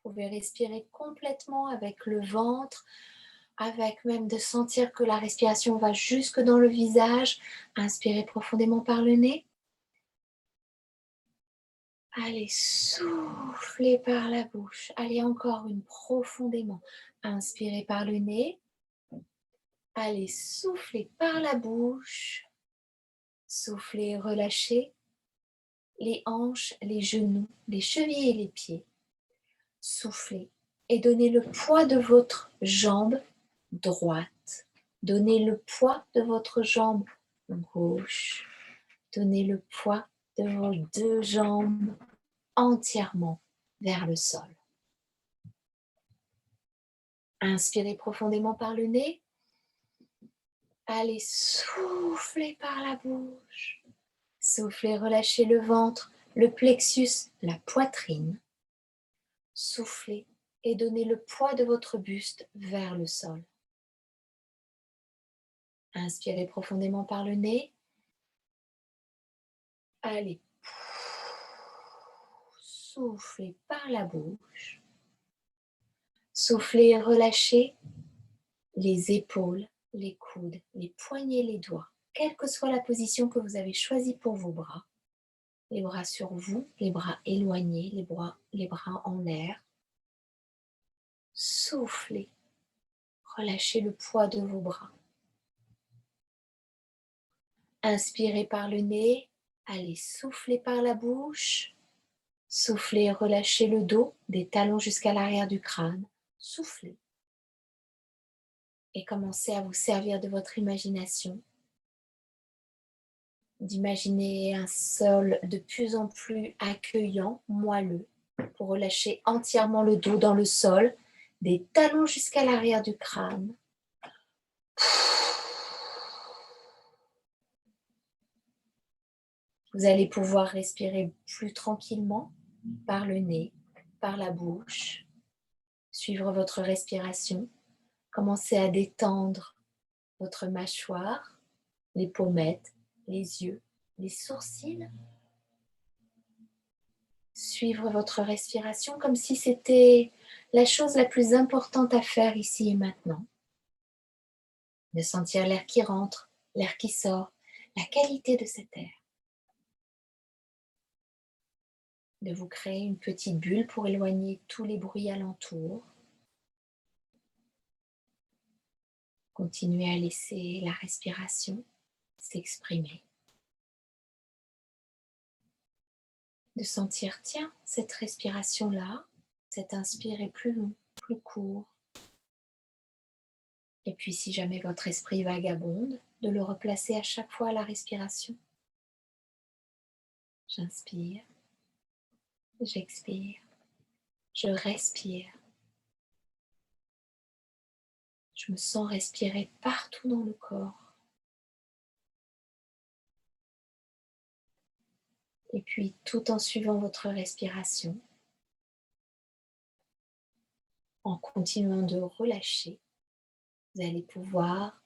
Vous pouvez respirer complètement avec le ventre, avec même de sentir que la respiration va jusque dans le visage. Inspirez profondément par le nez. Allez, soufflez par la bouche. Allez, encore une profondément. Inspirez par le nez. Allez, soufflez par la bouche. Soufflez, relâchez les hanches, les genoux, les chevilles et les pieds. Soufflez et donnez le poids de votre jambe droite. Donnez le poids de votre jambe gauche. Donnez le poids de vos deux jambes entièrement vers le sol. Inspirez profondément par le nez. Allez, soufflez par la bouche. Soufflez, relâchez le ventre, le plexus, la poitrine. Soufflez et donnez le poids de votre buste vers le sol. Inspirez profondément par le nez. Allez, soufflez par la bouche. Soufflez et relâchez les épaules, les coudes, les poignets, les doigts. Quelle que soit la position que vous avez choisie pour vos bras. Les bras sur vous, les bras éloignés, les bras en l'air. Soufflez. Relâchez le poids de vos bras. Inspirez par le nez. Allez, soufflez par la bouche. Soufflez et relâchez le dos, des talons jusqu'à l'arrière du crâne. Soufflez. Et commencez à vous servir de votre imagination. D'imaginer un sol de plus en plus accueillant, moelleux, pour relâcher entièrement le dos dans le sol, des talons jusqu'à l'arrière du crâne. Vous allez pouvoir respirer plus tranquillement par le nez, par la bouche. Suivre votre respiration. Commencez à détendre votre mâchoire, les pommettes, les yeux, les sourcils. Suivre votre respiration comme si c'était la chose la plus importante à faire ici et maintenant. De sentir l'air qui rentre, l'air qui sort, la qualité de cet air. De vous créer une petite bulle pour éloigner tous les bruits alentours. Continuez à laisser la respiration s'exprimer. De sentir, tiens, cette respiration-là, cet inspire est plus long, plus court. Et puis si jamais votre esprit vagabonde, de le replacer à chaque fois à la respiration. J'inspire, j'expire, je respire. Je me sens respirer partout dans le corps. Et puis, tout en suivant votre respiration, en continuant de relâcher, vous allez pouvoir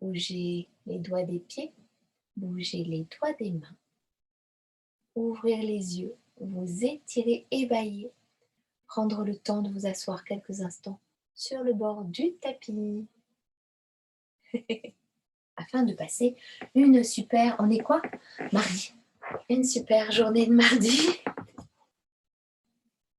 bouger les doigts des pieds, bouger les doigts des mains, ouvrir les yeux, vous étirer, ébahir, prendre le temps de vous asseoir quelques instants sur le bord du tapis. Afin de passer une super, on est quoi? Mardi. Une super journée de mardi.